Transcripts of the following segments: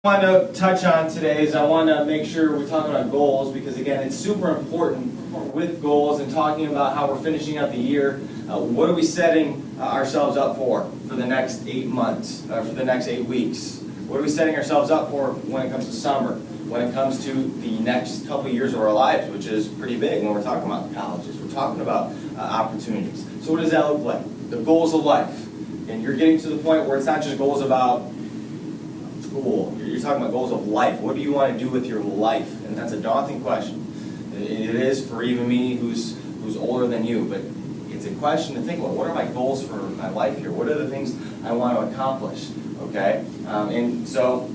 I want to touch on today is I want to make sure we're talking about goals, because again, it's super important with goals and talking about how we're finishing out the year. What are we setting ourselves up for the next 8 months, for the next 8 weeks? What are we setting ourselves up for when it comes to summer, when it comes to the next couple of years of our lives, which is pretty big when we're talking about colleges, we're talking about opportunities. So what does that look like? The goals of life. And you're getting to the point where it's not just goals about school. You're talking about goals of life. What do you want to do with your life? And that's a daunting question. It is for even me, who's older than you. But it's a question to think about. What are my goals for my life here? What are the things I want to accomplish? Okay? And so,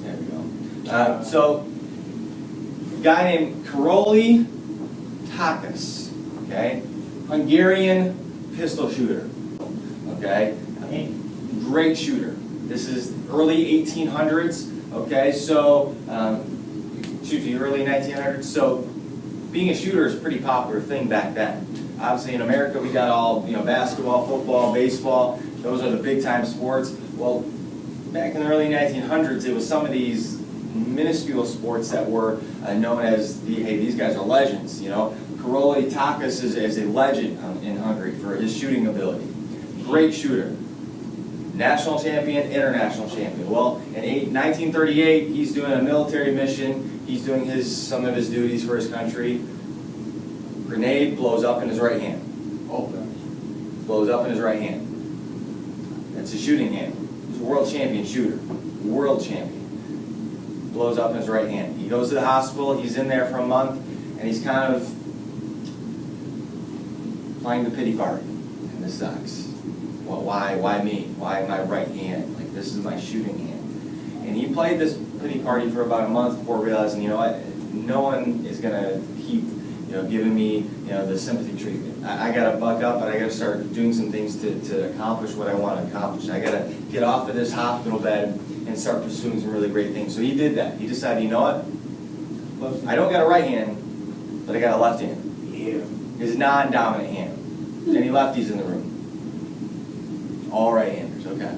there we go. So, a guy named Karoli Takacs, okay? Hungarian pistol shooter, okay? Great shooter. This is early 1800s, okay? So, early 1900s. So, being a shooter is a pretty popular thing back then. Obviously, in America, we got all, basketball, football, baseball. Those are the big-time sports. Well, back in the early 1900s, it was some of these minuscule sports that were known as, hey, these guys are legends, Karoli Takacs is a legend in Hungary for his shooting ability. Great shooter. National champion, international champion. Well, in 1938, he's doing a military mission. He's doing some of his duties for his country. Grenade blows up in his right hand. Oh, blows up in his right hand. That's his shooting hand. He's a world champion shooter. World champion. Blows up in his right hand. He goes to the hospital. He's in there for a month, and he's kind of playing the pity party. And this sucks. Well, why me? Why my right hand? Like, this is my shooting hand. And he played this pity party for about a month before realizing, no one is going to keep, giving me, the sympathy treatment. I got to buck up, and I got to start doing some things to accomplish what I want to accomplish. I got to get off of this hospital bed and start pursuing some really great things. So he did that. He decided, you know what? I don't got a right hand, but I got a left hand. Yeah. His non-dominant hand. Any lefties in the room? All right-handers, okay.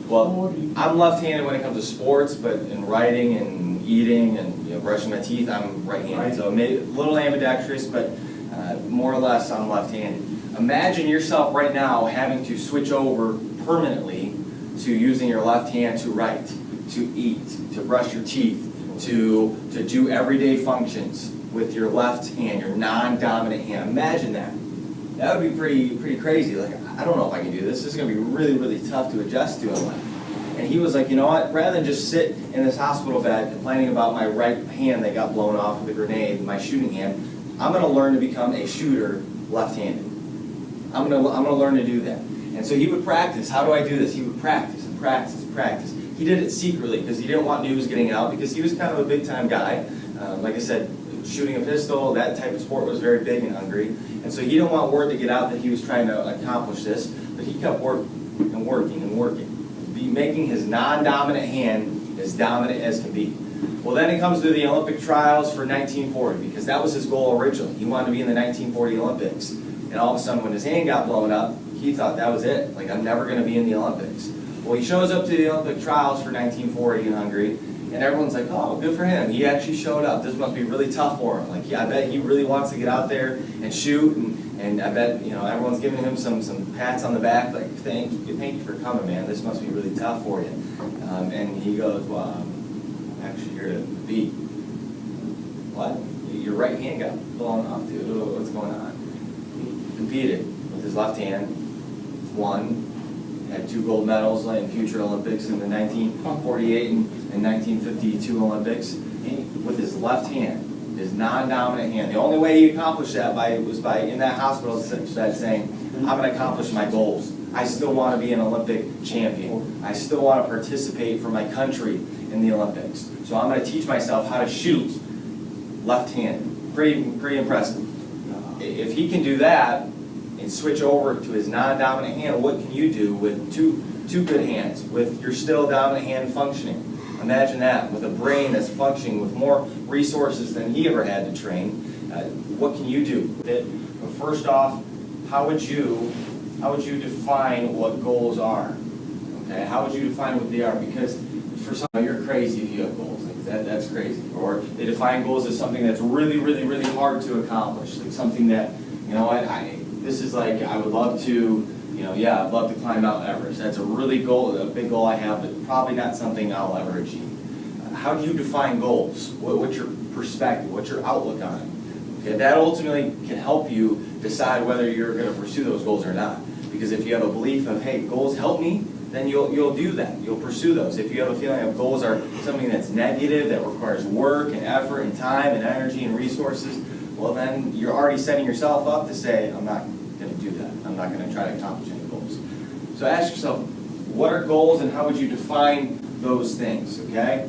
Well, I'm left-handed when it comes to sports, but in writing and eating and brushing my teeth, I'm right-handed. So maybe a little ambidextrous, but more or less I'm left-handed. Imagine yourself right now having to switch over permanently to using your left hand to write, to eat, to brush your teeth, to do everyday functions with your left hand, your non-dominant hand. Imagine that. That would be pretty crazy. Like, I don't know if I can do this. This is going to be really, really tough to adjust to in life. And he was like, you know what? Rather than just sit in this hospital bed complaining about my right hand that got blown off with a grenade, my shooting hand, I'm going to learn to become a shooter left-handed. I'm going to learn to do that. And so he would practice. How do I do this? He would practice and practice and practice. He did it secretly because he didn't want news getting out, because he was kind of a big-time guy. Like I said, shooting a pistol, that type of sport was very big in Hungary. And so he didn't want word to get out that he was trying to accomplish this, but he kept working and working and working, making his non-dominant hand as dominant as can be. Well, then it comes to the Olympic trials for 1940, because that was his goal originally. He wanted to be in the 1940 Olympics. And all of a sudden, when his hand got blown up, he thought that was it. Like, I'm never going to be in the Olympics. Well, he shows up to the Olympic trials for 1940 in Hungary, and everyone's like, oh, good for him. He actually showed up. This must be really tough for him. Like, I bet he really wants to get out there and shoot, and I bet, everyone's giving him some pats on the back, like, thank you for coming, man. This must be really tough for you. And he goes, well, I'm actually here to compete. What? Your right hand got blown off, dude. What's going on? He competed with his left hand, won, had 2 gold medals in future Olympics in the 1948 and 1952 Olympics with his left hand, his non-dominant hand. The only way he accomplished that was by in that hospital bed saying, I'm going to accomplish my goals. I still want to be an Olympic champion. I still want to participate for my country in the Olympics. So I'm going to teach myself how to shoot left-handed. Pretty impressive. If he can do that and switch over to his non-dominant hand, what can you do with two good hands, with your still dominant hand functioning? Imagine that, with a brain that's functioning with more resources than he ever had to train. What can you do with it? But first off, how would you define what goals are? Okay, how would you define what they are? Because for some, you're crazy if you have goals. Like that's crazy. Or they define goals as something that's really, really, really hard to accomplish. Like something that, you know, this is like, I would love to, you know, yeah, I'd love to climb Mount Everest. That's a big goal I have, but probably not something I'll ever achieve. How do you define goals? What's your perspective? What's your outlook on it? Okay, that ultimately can help you decide whether you're going to pursue those goals or not. Because if you have a belief of, hey, goals help me, then you'll do that. You'll pursue those. If you have a feeling of goals are something that's negative, that requires work and effort and time and energy and resources, well then you're already setting yourself up to say, I'm not going to do that. I'm not going to try to accomplish any goals. So ask yourself, what are goals and how would you define those things, okay?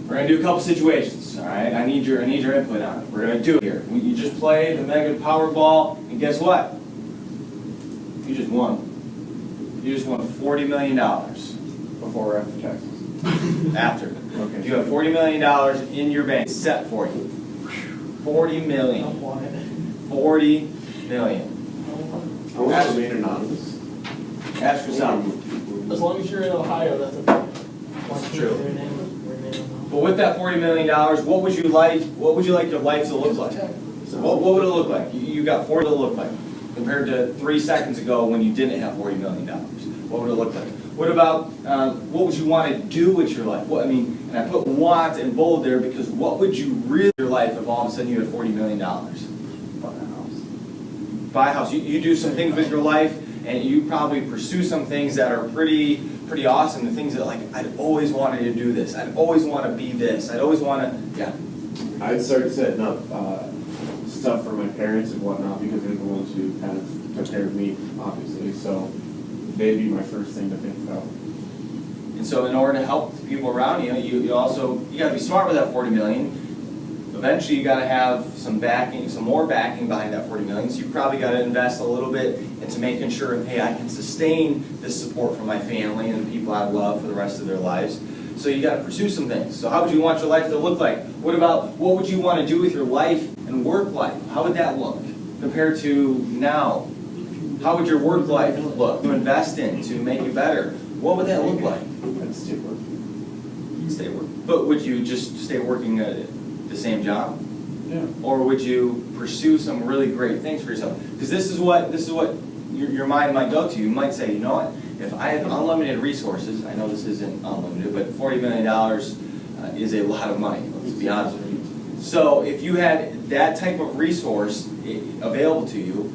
We're going to do a couple situations, all right? I need your input on it. We're going to do it here. You just played the Mega Powerball, and guess what? You just won. You just won $40 million. Before or after taxes? After. Okay. You have $40 million in your bank set for you. $40 million. $40 million. I want to remain anonymous. Ask yourself. As long as you're in Ohio, that's okay. It's true. But with that $40 million, what would you like your life to look like? What would it look like? You got $40 to look like compared to 3 seconds ago when you didn't have $40 million. What would it look like? What about what would you want to do with your life? What, I mean, and I put want in bold there because what would you really do with your life if all of a sudden you had $40 million? Buy a house. Buy a house. You do some things with your life, and you probably pursue some things that are pretty awesome. The things that like I'd always wanted to do this. I'd always want to be this. I'd always want to, yeah. I'd start setting up stuff for my parents and whatnot because they're the ones who kind of took care of me, obviously. So they'd be my first thing to think about. And so in order to help the people around you, you got to be smart with that $40 million. Eventually you got to have some backing, some more backing behind that $40 million. So you probably got to invest a little bit into making sure, hey, I can sustain this support from my family and the people I love for the rest of their lives. So you got to pursue some things. So how would you want your life to look like? What would you want to do with your life and work life? How would that look compared to now? How would your work life look to invest in, to make it better? What would that look like? I'd stay working. Stay working. But would you just stay working the same job? Yeah. Or would you pursue some really great things for yourself? Because this is what your mind might go to. You might say, you know what? If I have unlimited resources, I know this isn't unlimited, but $40 million is a lot of money, let's be honest with you. So if you had that type of resource available to you,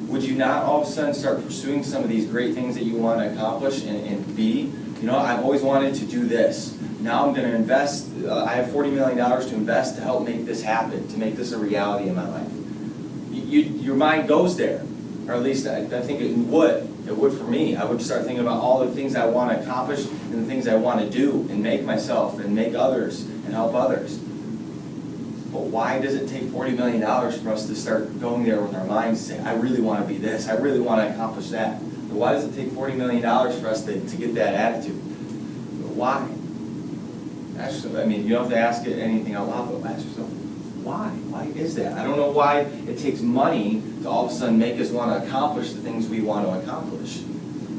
would you not all of a sudden start pursuing some of these great things that you want to accomplish and be? You know, I've always wanted to do this. Now I'm going to invest, I have $40 million to invest to help make this happen, to make this a reality in my life. Your mind goes there, or at least I think it would. It would for me. I would start thinking about all the things I want to accomplish and the things I want to do and make myself and make others and help others. But why does it take $40 million for us to start going there with our minds and say, I really want to be this, I really want to accomplish that? But why does it take $40 million for us to get that attitude? Why? Actually, I mean, you don't have to ask it anything out loud, but ask yourself, why? Why is that? I don't know why it takes money to all of a sudden make us want to accomplish the things we want to accomplish.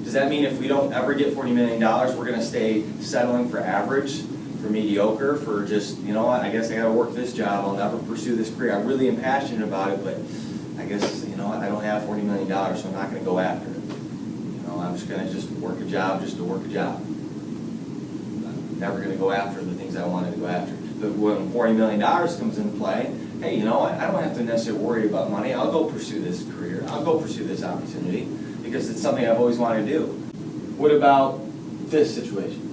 Does that mean if we don't ever get $40 million, we're going to stay settling for average, for mediocre, for just, you know what, I guess I got to work this job, I'll never pursue this career. I really am passionate about it, but I guess, you know what, I don't have $40 million, so I'm not going to go after it. You know, I'm just going to just work a job just to work a job. I'm never going to go after the things I wanted to go after. But when $40 million comes into play, hey, you know what, I don't have to necessarily worry about money. I'll go pursue this career. I'll go pursue this opportunity because it's something I've always wanted to do. What about this situation?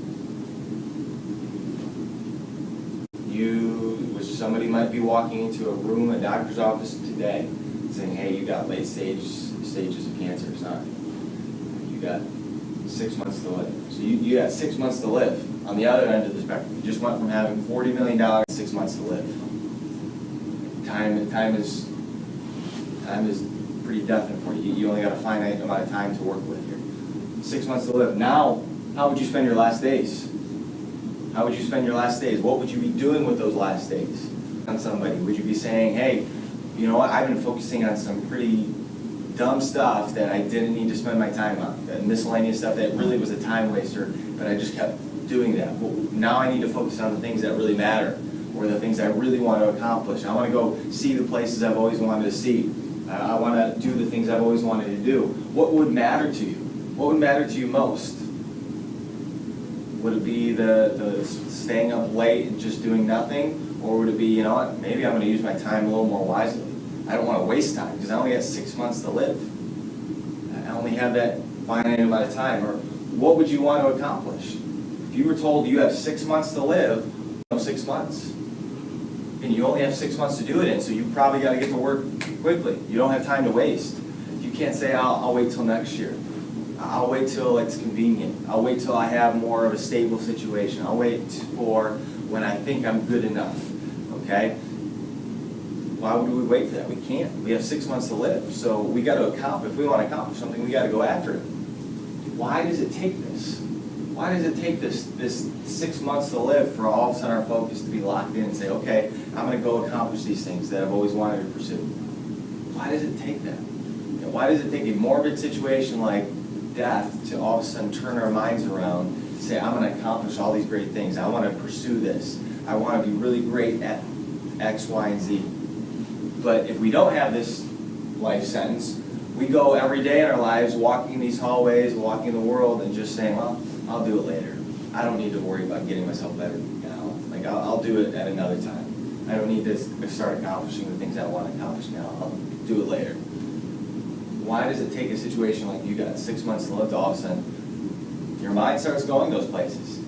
Somebody might be walking into a room, a doctor's office today, saying, hey, you got late stages of cancer, son. You got 6 months to live. So you got 6 months to live. On the other end of the spectrum, you just went from having $40 million to 6 months to live. Time is pretty definite for you. You only got a finite amount of time to work with here. 6 months to live. Now, how would you spend your last days? How would you spend your last days? What would you be doing with those last days? On somebody, would you be saying, hey, you know what, I've been focusing on some pretty dumb stuff that I didn't need to spend my time on, that miscellaneous stuff that really was a time waster, but I just kept doing that. Well, now I need to focus on the things that really matter, or the things I really want to accomplish. I want to go see the places I've always wanted to see. I want to do the things I've always wanted to do. What would matter to you? What would matter to you most? Would it be the staying up late and just doing nothing? Or would it be, you know what, maybe I'm going to use my time a little more wisely. I don't want to waste time because I only got 6 months to live. I only have that finite amount of time. Or what would you want to accomplish? If you were told you have 6 months to live, 6 months. And you only have 6 months to do it in, so you probably got to get to work quickly. You don't have time to waste. You can't say, I'll wait till next year. I'll wait till it's convenient. I'll wait till I have more of a stable situation. I'll wait for when I think I'm good enough, okay? Why would we wait for that? We can't. We have 6 months to live. So we got to accomplish, if we want to accomplish something, we got to go after it. Why does it take this? Why does it take this 6 months to live for all of a sudden our focus to be locked in and say, okay, I'm going to go accomplish these things that I've always wanted to pursue? Why does it take that? You know, why does it take a morbid situation like death to all of a sudden turn our minds around and say, I'm going to accomplish all these great things. I want to pursue this. I want to be really great at X, Y, and Z. But if we don't have this life sentence, we go every day in our lives walking these hallways, walking the world, and just saying, well, I'll do it later. I don't need to worry about getting myself better now. Like, I'll do it at another time. I don't need to start accomplishing the things I want to accomplish now. I'll do it later. Why does it take a situation like you got 6 months to live to all of a sudden your mind starts going those places?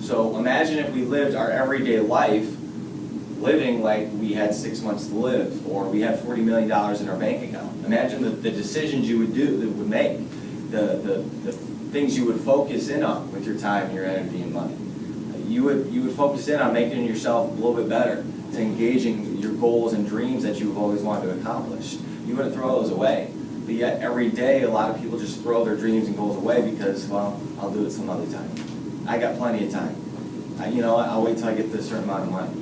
So imagine if we lived our everyday life living like we had 6 months to live, or we had $40 million in our bank account. Imagine the decisions you would do, that would make, the things you would focus in on with your time, your energy, and money. You would focus in on making yourself a little bit better, to engaging your goals and dreams that you've always wanted to accomplish. You wouldn't throw those away. But yet every day a lot of people just throw their dreams and goals away because, well, I'll do it some other time. I got plenty of time. You know, I'll wait till I get this certain amount of money.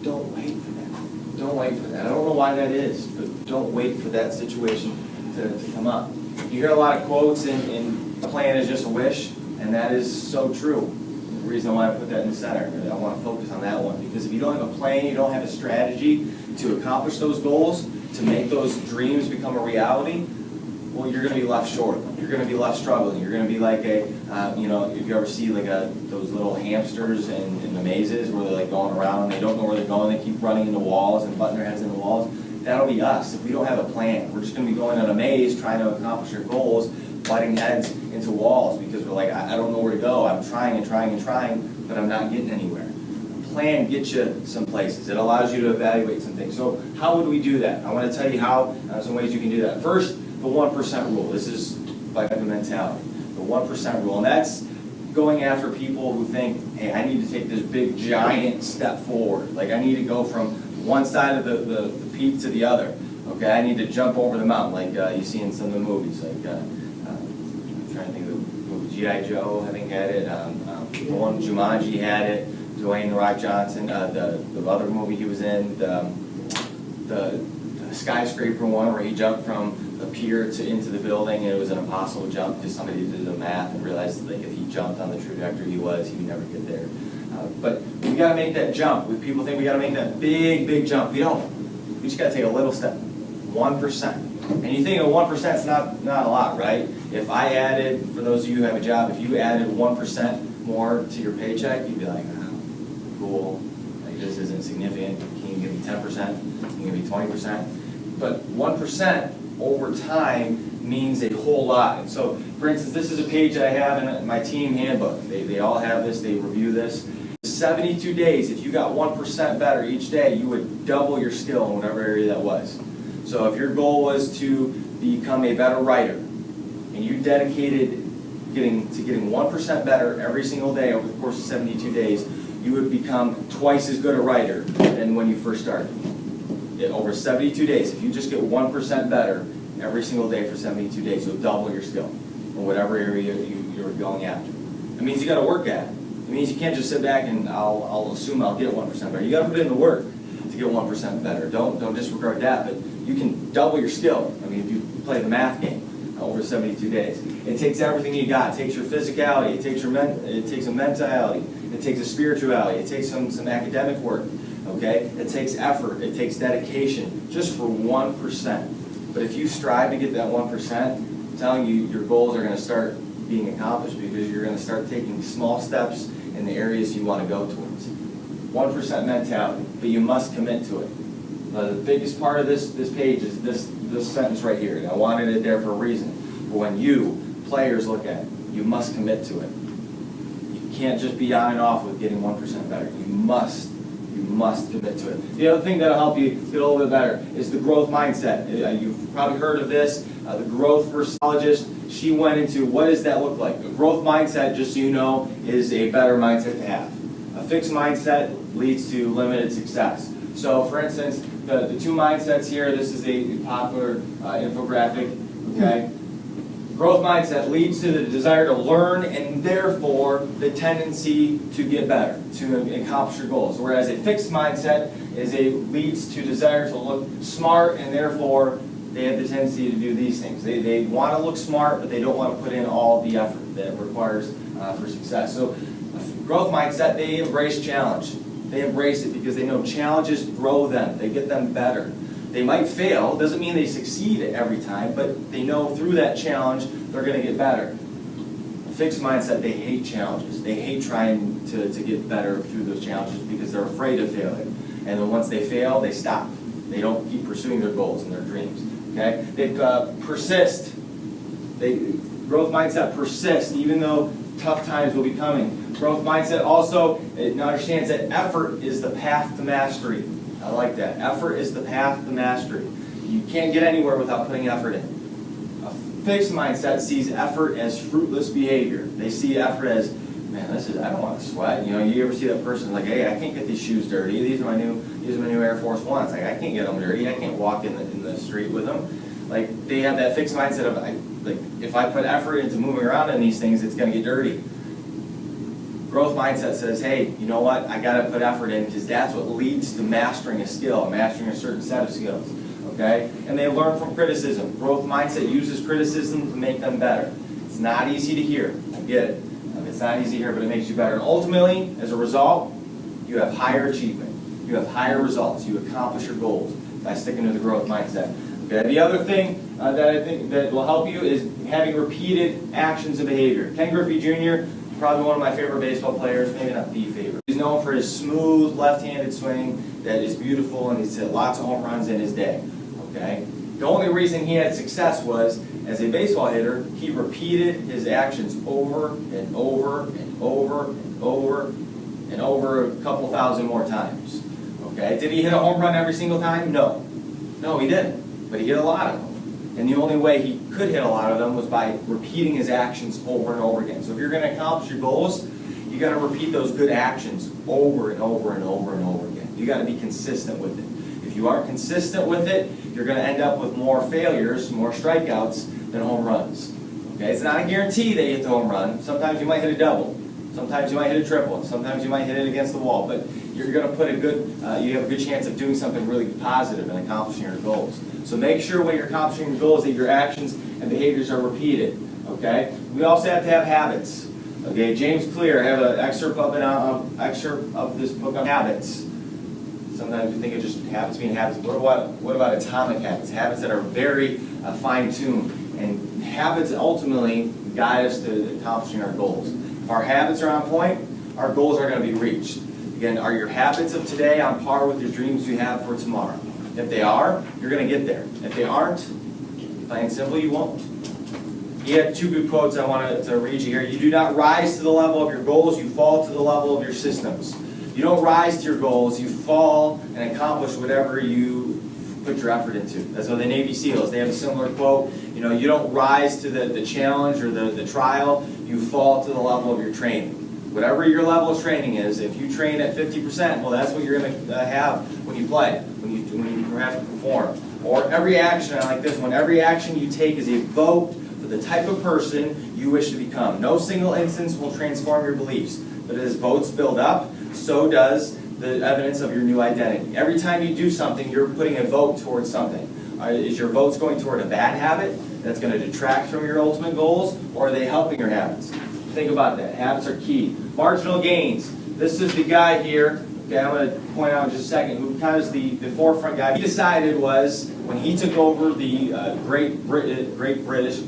Don't wait for that. Don't wait for that. I don't know why that is, but don't wait for that situation to come up. You hear a lot of quotes in a plan is just a wish, and that is so true. The reason why I put that in the center, I want to focus on that one, because if you don't have a plan, you don't have a strategy to accomplish those goals, to make those dreams become a reality, well, you're going to be left short. You're going to be left struggling. You're going to be like you know, if you ever see like those little hamsters in the mazes where they're like going around and they don't know where they're going, they keep running into walls and butting their heads into walls. That'll be us if we don't have a plan. We're just going to be going in a maze trying to accomplish our goals, butting heads into walls because we're like, I don't know where to go. I'm trying and trying and trying, but I'm not getting anywhere. A plan gets you some places. It allows you to evaluate some things. So how would we do that? I want to tell you how, some ways you can do that. First, the 1% rule. This is like the mentality. The 1% rule. And that's going after people who think, hey, I need to take this big, giant step forward. Like, I need to go from one side of the peak to the other. Okay, I need to jump over the mountain, like you see in some of the movies. Like, I'm trying to think of the movie G.I. Joe, I think, had it. The one Jumanji had it. Dwayne "The Rock" Johnson. The other movie he was in, the skyscraper one where he jumped from the pier into the building, and it was an impossible jump because somebody did the math and realized that if he jumped on the trajectory he would never get there. But we got to make that jump. People think we got to make that big jump. We don't. We just got to take a little step, 1%. And you think of 1% is not a lot, right? If I added, for those of you who have a job, if you added 1% more to your paycheck, you'd be like, oh, cool. Like, this isn't significant. Can you give me 10%? Can you give me 20%? But 1% over time means a whole lot. And so, for instance, this is a page I have in my team handbook. They all have this. They review this. 72 days, if you got 1% better each day, you would double your skill in whatever area that was. So if your goal was to become a better writer, and you dedicated getting 1% better every single day over the course of 72 days, you would become twice as good a writer than when you first started. Over 72 days, if you just get 1% better every single day for 72 days, you'll double your skill in whatever area you're going after. It means you got to work at it. It means you can't just sit back and I'll assume I'll get 1% better. You got to put in the work to get 1% better. Don't disregard that, but you can double your skill. I mean, if you play the math game over 72 days. It takes everything you got. It takes your physicality. It takes it takes a mentality. It takes a spirituality. It takes some academic work. Okay? It takes effort. It takes dedication, just for 1%. But if you strive to get that 1%, I'm telling you, your goals are going to start being accomplished because you're going to start taking small steps in the areas you want to go towards. 1% mentality, but you must commit to it. The biggest part of this page is this sentence right here, and I wanted it there for a reason. For when you, players, look at it, you must commit to it. You can't just be on and off with getting 1% better. You must commit to it. The other thing that'll help you get a little bit better is the growth mindset. You've probably heard of this. The growth versologist, she went into what does that look like. A growth mindset, just so you know, is a better mindset to have. A fixed mindset leads to limited success. So, for instance, the two mindsets here, this is a popular infographic, okay? Growth mindset leads to the desire to learn and therefore the tendency to get better, to accomplish your goals. Whereas a fixed mindset leads to desire to look smart and therefore they have the tendency to do these things. They want to look smart, but they don't want to put in all the effort that it requires for success. So growth mindset, they embrace challenge. They embrace it because they know challenges grow them. They get them better. They might fail. Doesn't mean they succeed every time, but they know through that challenge they're going to get better. A fixed mindset, they hate challenges. They hate trying to get better through those challenges because they're afraid of failure. And then once they fail, they stop. They don't keep pursuing their goals and their dreams. Okay? They persist. Growth mindset persists even though tough times will be coming. Growth mindset also understands that effort is the path to mastery. I like that. Effort is the path to mastery. You can't get anywhere without putting effort in. A fixed mindset sees effort as fruitless behavior. They see effort as, man, I don't want to sweat. You know, you ever see that person like, hey, I can't get these shoes dirty. These are my new Air Force Ones. Like, I can't get them dirty. I can't walk in the street with them. Like, they have that fixed mindset of, like, if I put effort into moving around in these things, it's going to get dirty. Growth mindset says, hey, you know what? I got to put effort in because that's what leads to mastering a skill, mastering a certain set of skills. Okay? And they learn from criticism. Growth mindset uses criticism to make them better. It's not easy to hear. I get it. It's not easy to hear, but it makes you better. And ultimately, as a result, you have higher achievement. You have higher results. You accomplish your goals by sticking to the growth mindset. Okay? The other thing that I think that will help you is having repeated actions and behavior. Ken Griffey Jr., probably one of my favorite baseball players, maybe not the favorite. He's known for his smooth left-handed swing that is beautiful, and he's hit lots of home runs in his day. Okay? The only reason he had success was, as a baseball hitter, he repeated his actions over and over and over and over and over a couple thousand more times. Okay? Did he hit a home run every single time? No. No, he didn't. But he hit a lot of them. And the only way he could hit a lot of them was by repeating his actions over and over again. So if you're going to accomplish your goals, you got to repeat those good actions over and over and over and over again. You got to be consistent with it. If you aren't consistent with it, you're going to end up with more failures, more strikeouts than home runs. Okay? It's not a guarantee that you hit the home run. Sometimes you might hit a double. Sometimes you might hit a triple. Sometimes you might hit it against the wall. But you're going to put you have a good chance of doing something really positive and accomplishing your goals. So make sure when you're accomplishing your goals that your actions and behaviors are repeated. Okay? We also have to have habits. Okay? James Clear, I have an excerpt of this book on habits. Sometimes we think of just habits being habits. What about atomic habits? Habits that are very fine-tuned. And habits ultimately guide us to accomplishing our goals. If our habits are on point, our goals are going to be reached. Again, are your habits of today on par with your dreams you have for tomorrow? If they are, you're going to get there. If they aren't, plain and simple, you won't. He had two good quotes I wanted to read you here. You do not rise to the level of your goals, you fall to the level of your systems. You don't rise to your goals, you fall and accomplish whatever you put your effort into. That's why the Navy SEALs, they have a similar quote. You know, you don't rise to the challenge or the trial, you fall to the level of your training. Whatever your level of training is, if you train at 50%, well, that's what you're going to have when you play, when you have to perform. Or every action, I like this one, every action you take is a vote for the type of person you wish to become. No single instance will transform your beliefs, but as votes build up, so does the evidence of your new identity. Every time you do something, you're putting a vote towards something. Is your votes going toward a bad habit that's going to detract from your ultimate goals, or are they helping your habits? Think about that. Habits are key. Marginal gains. This is the guy here, okay, I'm going to point out in just a second, who kind of is the forefront guy. He decided was, when he took over the Great British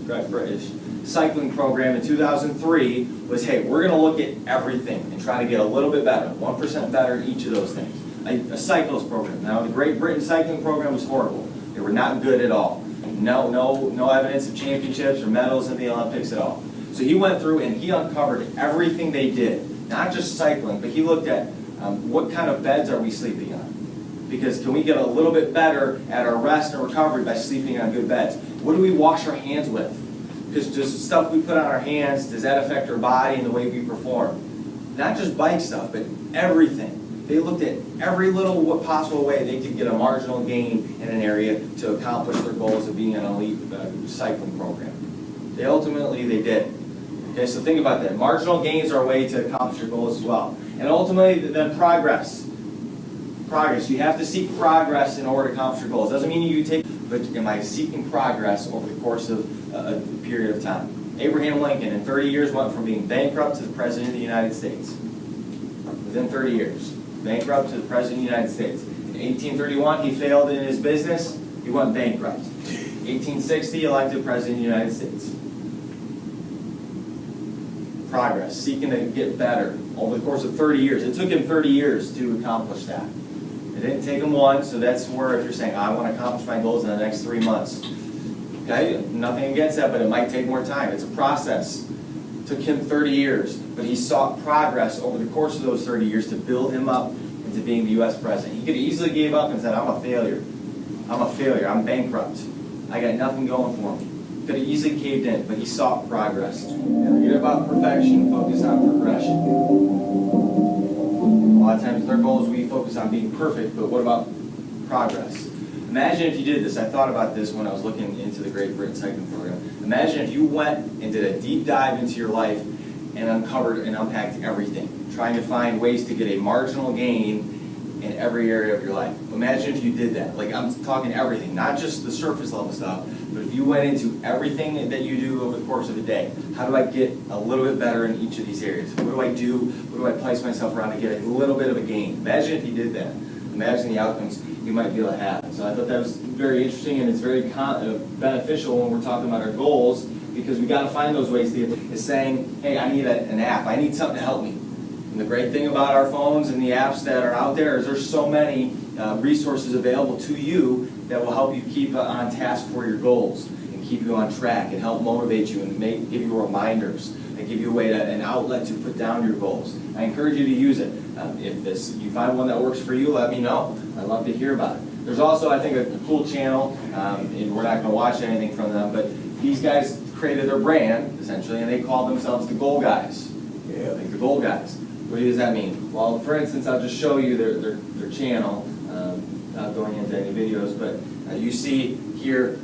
cycling program in 2003, was, hey, we're going to look at everything and try to get a little bit better, 1% better in each of those things. A cyclist program. Now, the Great Britain cycling program was horrible. They were not good at all. No evidence of championships or medals in the Olympics at all. So he went through and he uncovered everything they did, not just cycling, but he looked at what kind of beds are we sleeping on? Because can we get a little bit better at our rest and recovery by sleeping on good beds? What do we wash our hands with? Because just stuff we put on our hands, does that affect our body and the way we perform? Not just bike stuff, but everything. They looked at every little possible way they could get a marginal gain in an area to accomplish their goals of being an elite cycling program. They did. Okay, so think about that. Marginal gains are a way to accomplish your goals as well. And ultimately, then progress. Progress. You have to seek progress in order to accomplish your goals. Doesn't mean you take, but am I seeking progress over the course of a period of time? Abraham Lincoln, in 30 years, went from being bankrupt to the President of the United States. Within 30 years. Bankrupt to the President of the United States. In 1831, he failed in his business. He went bankrupt. 1860, elected President of the United States. Progress, seeking to get better over the course of 30 years. It took him 30 years to accomplish that. It didn't take him one, so that's where if you're saying, I want to accomplish my goals in the next 3 months. Okay, nothing against that, but it might take more time. It's a process. It took him 30 years, but he sought progress over the course of those 30 years to build him up into being the U.S. president. He could have easily gave up and said, I'm a failure. I'm a failure. I'm bankrupt. I got nothing going for me. Could have easily caved in, but he sought progress. And forget about perfection, focus on progression. A lot of times with our goals, we focus on being perfect, but what about progress? Imagine if you did this. I thought about this when I was looking into the Great Britain cycling program. Imagine if you went and did a deep dive into your life and uncovered and unpacked everything, trying to find ways to get a marginal gain in every area of your life. Imagine if you did that. Like, I'm talking everything, not just the surface level stuff, but if you went into everything that you do over the course of a day. How do I get a little bit better in each of these areas? What do I do? What do I place myself around to get a little bit of a gain? Imagine if you did that. Imagine the outcomes you might be able to have. So I thought that was very interesting, and it's very beneficial when we're talking about our goals, because we got to find those ways to get. It's saying, hey, I need an app. I need something to help me. And the great thing about our phones and the apps that are out there is there's so many resources available to you that will help you keep on task for your goals and keep you on track and help motivate you and give you reminders and give you a way an outlet to put down your goals. I encourage you to use it. If you find one that works for you, let me know. I'd love to hear about it. There's also, I think, a cool channel, and we're not going to watch anything from them, but these guys created their brand, essentially, and they call themselves the Goal Guys. Yeah, like the Goal Guys. What does that mean? Well, for instance, I'll just show you their channel, not going into any videos, but you see here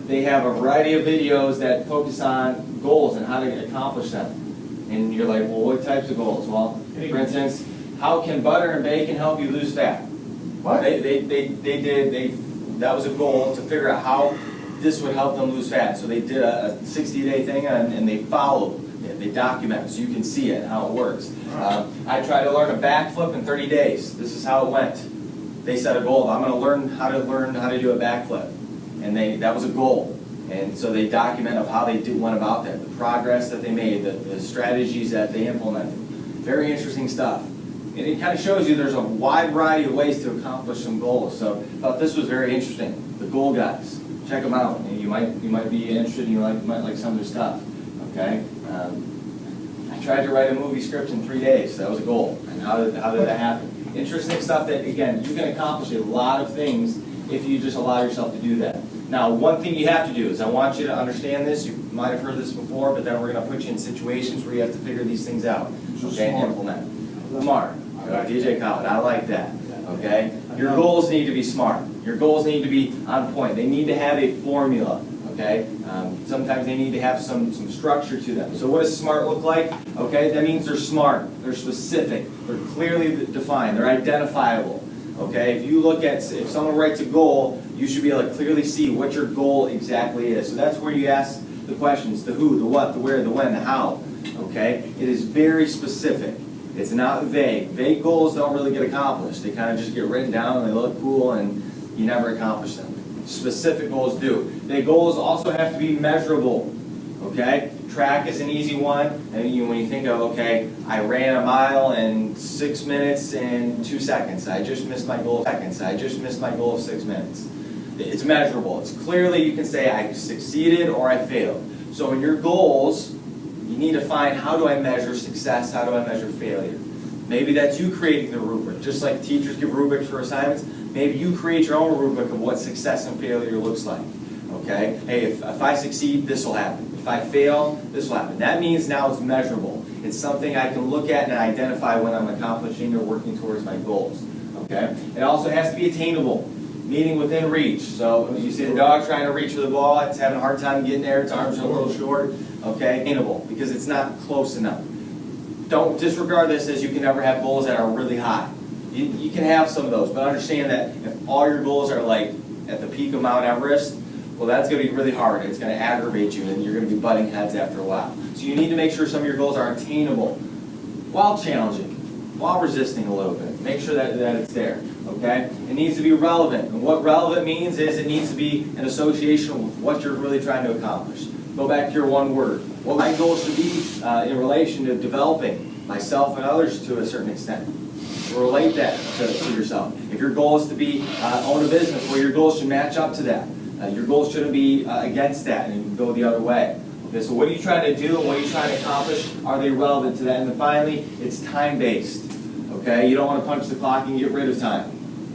they have a variety of videos that focus on goals and how to accomplish them. And you're like, well, what types of goals? Well, for instance, how can butter and bacon help you lose fat? What? That was a goal to figure out how this would help them lose fat. So they did a 60-day thing and they followed. They document it so you can see it, how it works. I tried to learn a backflip in 30 days. This is how it went. They set a goal. I'm going to learn how to do a backflip. And that was a goal. And so they document of how they went about that, the progress that they made, the strategies that they implemented. Very interesting stuff. And it kind of shows you there's a wide variety of ways to accomplish some goals. So I thought this was very interesting. The Goal Guys. Check them out. And you might be interested. You might like some of their stuff. Okay. I tried to write a movie script in 3 days. That was a goal. And how did that happen? Interesting stuff that, again, you can accomplish a lot of things if you just allow yourself to do that. Now, one thing you have to do is I want you to understand this. You might have heard this before, but then we're going to put you in situations where you have to figure these things out, okay, and implement. Smart. DJ Khaled, I like that. Okay? Your goals need to be smart. Your goals need to be on point. They need to have a formula. Okay? Sometimes they need to have some structure to them. So what does SMART look like? Okay, that means they're smart, they're specific, they're clearly defined, they're identifiable. Okay, if someone writes a goal, You should be able to clearly see what your goal exactly is. So that's where you ask the questions, the who, the what, the where, the when, the how. Okay? It is very specific. It's not vague. Vague goals don't really get accomplished. They kind of just get written down and they look cool and you never accomplish them. Specific goals do. The goals also have to be measurable. Okay? Track is an easy one. And when you think of, okay, I ran a mile in 6 minutes and 2 seconds. I just missed my goal of seconds. I just missed my goal of 6 minutes. It's measurable. It's clearly you can say I succeeded or I failed. So in your goals, you need to find, how do I measure success? How do I measure failure? Maybe that's you creating the rubric. Just like teachers give rubrics for assignments, maybe you create your own rubric of what success and failure looks like. Okay? Hey, if I succeed, this will happen. If I fail, this will happen. That means now it's measurable. It's something I can look at and identify when I'm accomplishing or working towards my goals. Okay? It also has to be attainable, meaning within reach. So you see the dog trying to reach for the ball, it's having a hard time getting there, its arms are a little short. Okay? Attainable, because it's not close enough. Don't disregard this as you can never have goals that are really high. You can have some of those, but understand that if all your goals are like at the peak of Mount Everest, well, that's going to be really hard. It's going to aggravate you, and you're going to be butting heads after a while. So you need to make sure some of your goals are attainable while challenging, while resisting a little bit. Make sure that it's there, okay? It needs to be relevant. And what relevant means is it needs to be an association with what you're really trying to accomplish. Go back to your one word. What my goals should be in relation to developing myself and others to a certain extent. Relate that to yourself. If your goal is to be own a business, well, your goals should match up to that. Your goals shouldn't be against that and go the other way. Okay, so what are you trying to do and what are you trying to accomplish? Are they relevant to that? And then finally, it's time-based. Okay, you don't want to punch the clock and get rid of time.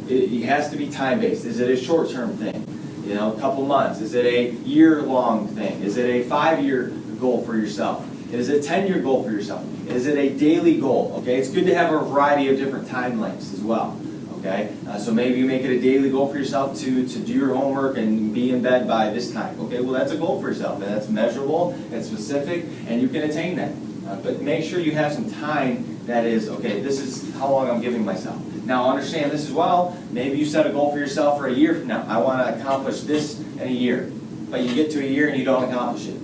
It has to be time-based. Is it a short-term thing? You know, a couple months. Is it a year-long thing? Is it a 5-year goal for yourself? Is it a 10-year goal for yourself? Is it a daily goal? Okay, it's good to have a variety of different time lengths as well. Okay, so maybe you make it a daily goal for yourself to do your homework and be in bed by this time. Okay, well that's a goal for yourself, and that's measurable, it's specific, and you can attain that. But make sure you have some time that is, okay, this is how long I'm giving myself. Now understand this as well, maybe you set a goal for yourself for a year from now. I want to accomplish this in a year. But you get to a year and you don't accomplish it.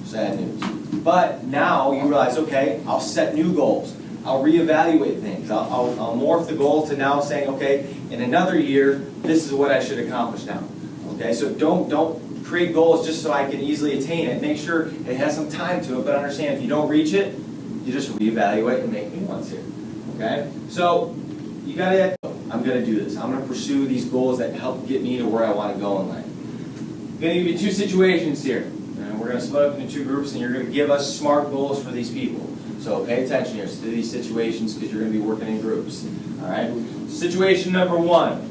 Sad news. But now you realize, okay, I'll set new goals. I'll reevaluate things. I'll morph the goal to now saying, okay, in another year, this is what I should accomplish now. Okay, so don't create goals just so I can easily attain it. Make sure it has some time to it, but understand if you don't reach it, you just reevaluate and make new ones here. Okay, so you gotta, I'm gonna do this. I'm gonna pursue these goals that help get me to where I want to go in life. I'm gonna give you two situations here. And we're gonna split up into two groups, and you're gonna give us SMART goals for these people. So pay attention here to these situations because you're going to be working in groups. All right. Situation number one.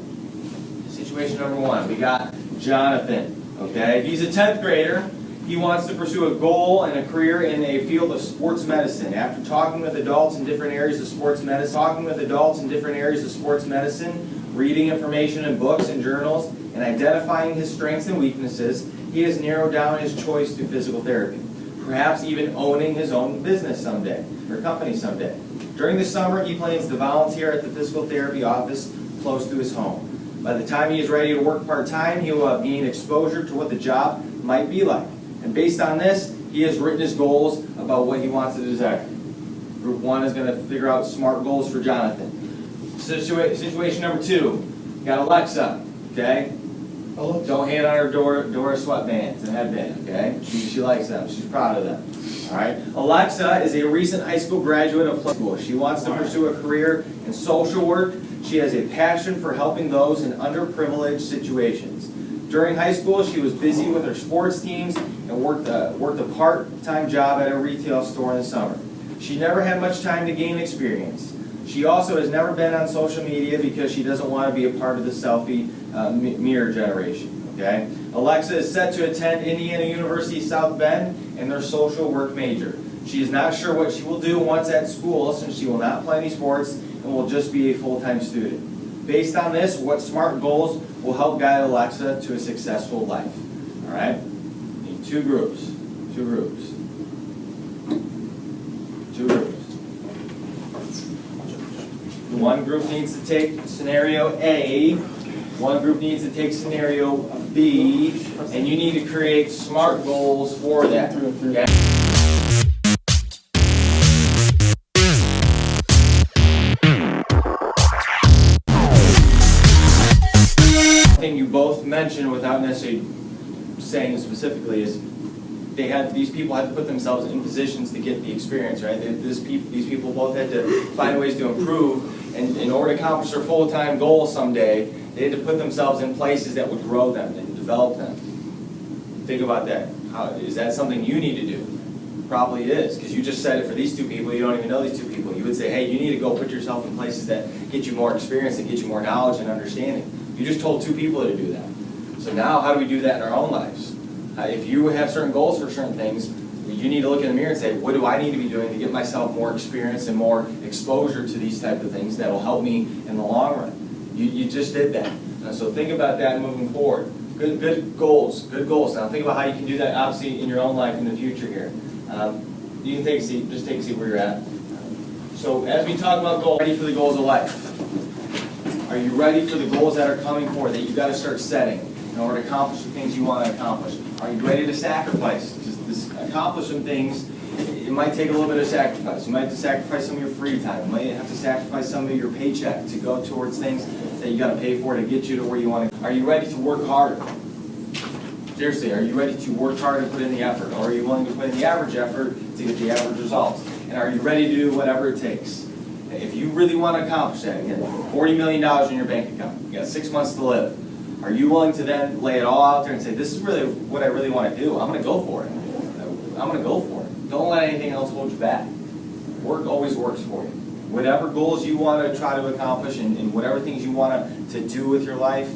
Situation number one. We got Jonathan. Okay. He's a 10th grader. He wants to pursue a goal and a career in a field of sports medicine. After talking with adults in different areas of sports medicine, reading information in books and journals, and identifying his strengths and weaknesses, he has narrowed down his choice to physical therapy. Perhaps even owning his own business someday, or company someday. During the summer, he plans to volunteer at the physical therapy office close to his home. By the time he is ready to work part-time, he will have gained exposure to what the job might be like. And based on this, he has written his goals about what he wants to desire. Group one is going to figure out SMART goals for Jonathan. Situation number two, you got Alexa, okay? Don't hand on her Dora sweatbands and headband, okay? She likes them. She's proud of them. All right? Alexa is a recent high school graduate of school. She wants to pursue a career in social work. She has a passion for helping those in underprivileged situations. During high school, she was busy with her sports teams and worked a part-time job at a retail store in the summer. She never had much time to gain experience. She also has never been on social media because she doesn't want to be a part of the selfie mirror generation. Okay? Alexa is set to attend Indiana University South Bend in their social work major. She is not sure what she will do once at school since she will not play any sports and will just be a full-time student. Based on this, what SMART goals will help guide Alexa to a successful life? All right? Need two groups. One group needs to take scenario A One group needs to take scenario B, and you need to create SMART goals for that. Okay? Thing you both mentioned without necessarily saying it specifically is these people had to put themselves in positions to get the experience, right? These people both had to find ways to improve, and in order to accomplish their full-time goal someday, they had to put themselves in places that would grow them and develop them. Think about that. Is that something you need to do? Probably is, because you just said it for these two people. You don't even know these two people. You would say, hey, you need to go put yourself in places that get you more experience and get you more knowledge and understanding. You just told two people to do that. So now how do we do that in our own lives? If you have certain goals for certain things, you need to look in the mirror and say, what do I need to be doing to get myself more experience and more exposure to these type of things that will help me in the long run? You just did that. So think about that moving forward. Good goals, good goals. Now think about how you can do that, obviously, in your own life in the future here. You can take a seat, just take a seat where you're at. So as we talk about goals, ready for the goals of life. Are you ready for the goals that are coming forward that you've got to start setting in order to accomplish the things you want to accomplish? Are you ready to sacrifice? Just accomplish some things. It might take a little bit of sacrifice. You might have to sacrifice some of your free time. You might have to sacrifice some of your paycheck to go towards things that you got to pay for to get you to where you want to. Are you ready to work harder? Seriously, are you ready to work hard and put in the effort? Or are you willing to put in the average effort to get the average results? And are you ready to do whatever it takes? If you really want to accomplish that, again, $40 million in your bank account, you got 6 months to live, are you willing to then lay it all out there and say, this is really what I really want to do? I'm going to go for it. I'm going to go for it. Don't let anything else hold you back. Work always works for you. Whatever goals you want to try to accomplish and whatever things you want to do with your life,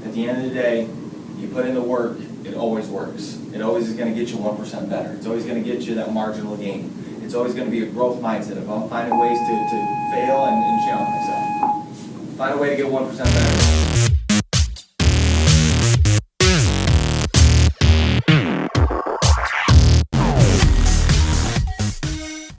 at the end of the day, you put in the work, it always works. It always is going to get you 1% better. It's always going to get you that marginal gain. It's always going to be a growth mindset of I'm finding ways to fail and challenge myself. Find a way to get 1% better.